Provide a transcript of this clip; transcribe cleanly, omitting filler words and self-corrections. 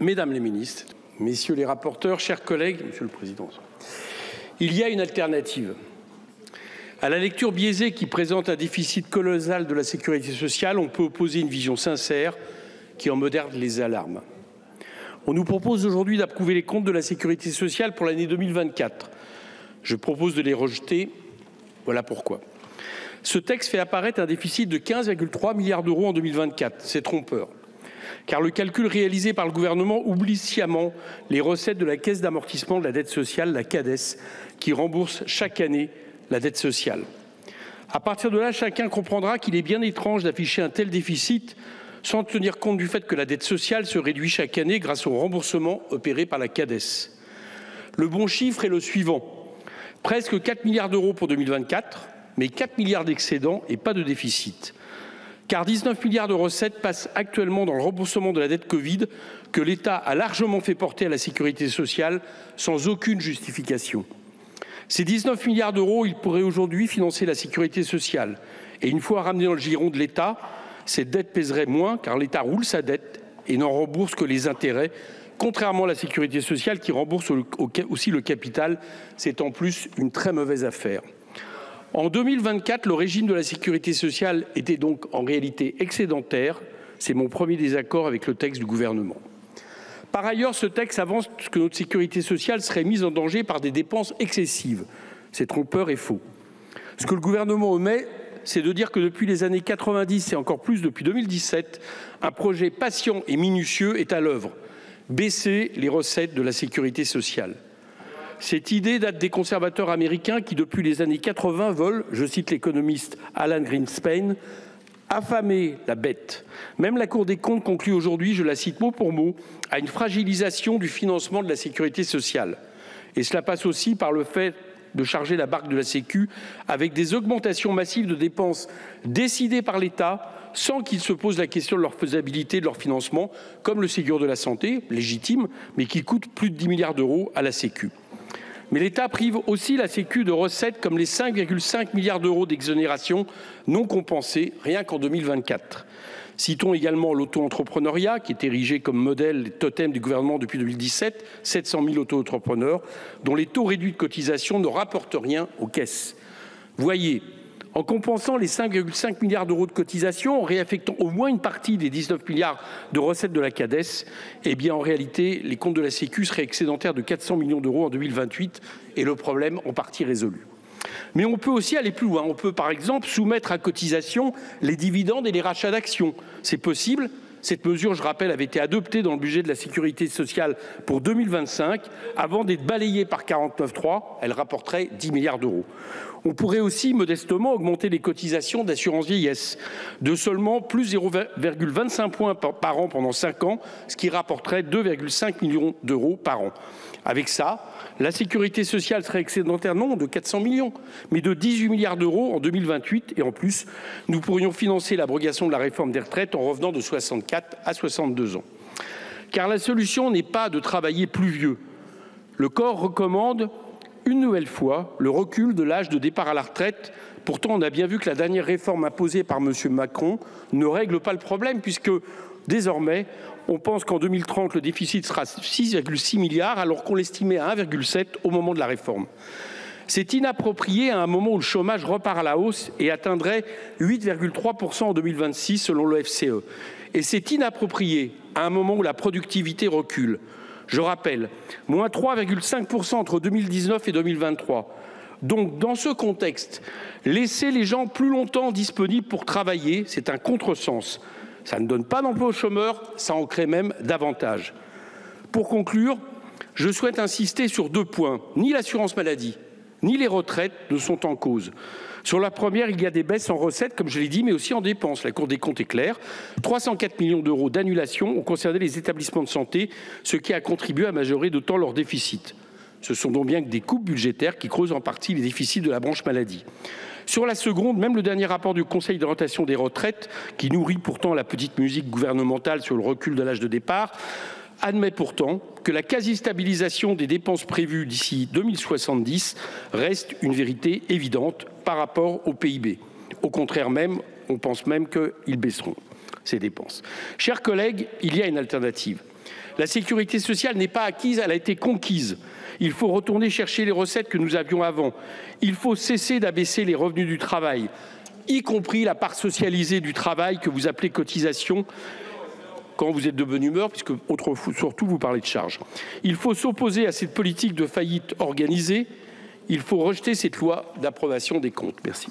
Mesdames les ministres, messieurs les rapporteurs, chers collègues, Monsieur le Président, il y a une alternative. À la lecture biaisée qui présente un déficit colossal de la sécurité sociale, on peut opposer une vision sincère qui en modère les alarmes. On nous propose aujourd'hui d'approuver les comptes de la sécurité sociale pour l'année 2024. Je propose de les rejeter. Voilà pourquoi. Ce texte fait apparaître un déficit de 15,3 milliards d'euros en 2024. C'est trompeur. Car le calcul réalisé par le gouvernement oublie sciemment les recettes de la Caisse d'amortissement de la dette sociale, la CADES, qui rembourse chaque année la dette sociale. À partir de là, chacun comprendra qu'il est bien étrange d'afficher un tel déficit sans tenir compte du fait que la dette sociale se réduit chaque année grâce au remboursement opéré par la CADES. Le bon chiffre est le suivant. Presque 4 milliards d'euros pour 2024, mais 4 milliards d'excédents et pas de déficit. Car 19 milliards de recettes passent actuellement dans le remboursement de la dette Covid que l'État a largement fait porter à la sécurité sociale sans aucune justification. Ces 19 milliards d'euros, ils pourraient aujourd'hui financer la sécurité sociale. Et une fois ramenés dans le giron de l'État, cette dette pèserait moins car l'État roule sa dette et n'en rembourse que les intérêts, contrairement à la sécurité sociale qui rembourse aussi le capital. C'est en plus une très mauvaise affaire. En 2024, le régime de la sécurité sociale était donc en réalité excédentaire. C'est mon premier désaccord avec le texte du gouvernement. Par ailleurs, ce texte avance que notre sécurité sociale serait mise en danger par des dépenses excessives. C'est trompeur et faux. Ce que le gouvernement omet, c'est de dire que depuis les années 90 et encore plus depuis 2017, un projet patient et minutieux est à l'œuvre. Baisser les recettes de la sécurité sociale. Cette idée date des conservateurs américains qui, depuis les années 80, veulent, je cite l'économiste Alan Greenspan, affamer la bête. Même la Cour des comptes conclut aujourd'hui, je la cite mot pour mot, à une fragilisation du financement de la sécurité sociale. Et cela passe aussi par le fait de charger la barque de la Sécu avec des augmentations massives de dépenses décidées par l'État sans qu'il se pose la question de leur faisabilité, de leur financement, comme le Ségur de la santé, légitime, mais qui coûte plus de 10 milliards d'euros à la Sécu. Mais l'État prive aussi la Sécu de recettes comme les 5,5 milliards d'euros d'exonération non compensées, rien qu'en 2024. Citons également l'auto-entrepreneuriat, qui est érigé comme modèle totem du gouvernement depuis 2017, 700 000 auto-entrepreneurs, dont les taux réduits de cotisation ne rapportent rien aux caisses. Voyez, en compensant les 5,5 milliards d'euros de cotisation, en réaffectant au moins une partie des 19 milliards de recettes de la CADES, eh bien en réalité, les comptes de la Sécu seraient excédentaires de 400 millions d'euros en 2028 et le problème en partie résolu. Mais on peut aussi aller plus loin. On peut par exemple soumettre à cotisation les dividendes et les rachats d'actions. C'est possible. Cette mesure, je rappelle, avait été adoptée dans le budget de la sécurité sociale pour 2025. Avant d'être balayée par 49.3, elle rapporterait 10 milliards d'euros. On pourrait aussi modestement augmenter les cotisations d'assurance vieillesse de seulement plus 0,25 points par an pendant 5 ans, ce qui rapporterait 2,5 millions d'euros par an. Avec ça, la sécurité sociale serait excédentaire non de 400 millions, mais de 18 milliards d'euros en 2028. Et en plus, nous pourrions financer l'abrogation de la réforme des retraites en revenant de 64 à 62 ans. Car la solution n'est pas de travailler plus vieux. Le corps recommande une nouvelle fois le recul de l'âge de départ à la retraite. Pourtant, on a bien vu que la dernière réforme imposée par M. Macron ne règle pas le problème puisque désormais, on pense qu'en 2030, le déficit sera 6,6 milliards alors qu'on l'estimait à 1,7 au moment de la réforme. C'est inapproprié à un moment où le chômage repart à la hausse et atteindrait 8,3% en 2026 selon l'OFCE. Et c'est inapproprié à un moment où la productivité recule. Je rappelle, moins 3,5% entre 2019 et 2023. Donc, dans ce contexte, laisser les gens plus longtemps disponibles pour travailler, c'est un contresens. Ça ne donne pas d'emploi aux chômeurs, ça en crée même davantage. Pour conclure, je souhaite insister sur 2 points. Ni l'assurance maladie, ni les retraites ne sont en cause. Sur la première, il y a des baisses en recettes, comme je l'ai dit, mais aussi en dépenses. La Cour des comptes est claire. 304 millions d'euros d'annulation ont concerné les établissements de santé, ce qui a contribué à majorer d'autant leur déficit. Ce sont donc bien que des coupes budgétaires qui creusent en partie les déficits de la branche maladie. Sur la seconde, même le dernier rapport du Conseil d'orientation des retraites, qui nourrit pourtant la petite musique gouvernementale sur le recul de l'âge de départ, admet pourtant que la quasi-stabilisation des dépenses prévues d'ici 2070 reste une vérité évidente par rapport au PIB. Au contraire même, on pense même qu'ils baisseront ces dépenses. Chers collègues, il y a une alternative. La sécurité sociale n'est pas acquise, elle a été conquise. Il faut retourner chercher les recettes que nous avions avant. Il faut cesser d'abaisser les revenus du travail, y compris la part socialisée du travail que vous appelez cotisation quand vous êtes de bonne humeur, puisque surtout vous parlez de charges. Il faut s'opposer à cette politique de faillite organisée. Il faut rejeter cette loi d'approbation des comptes. Merci.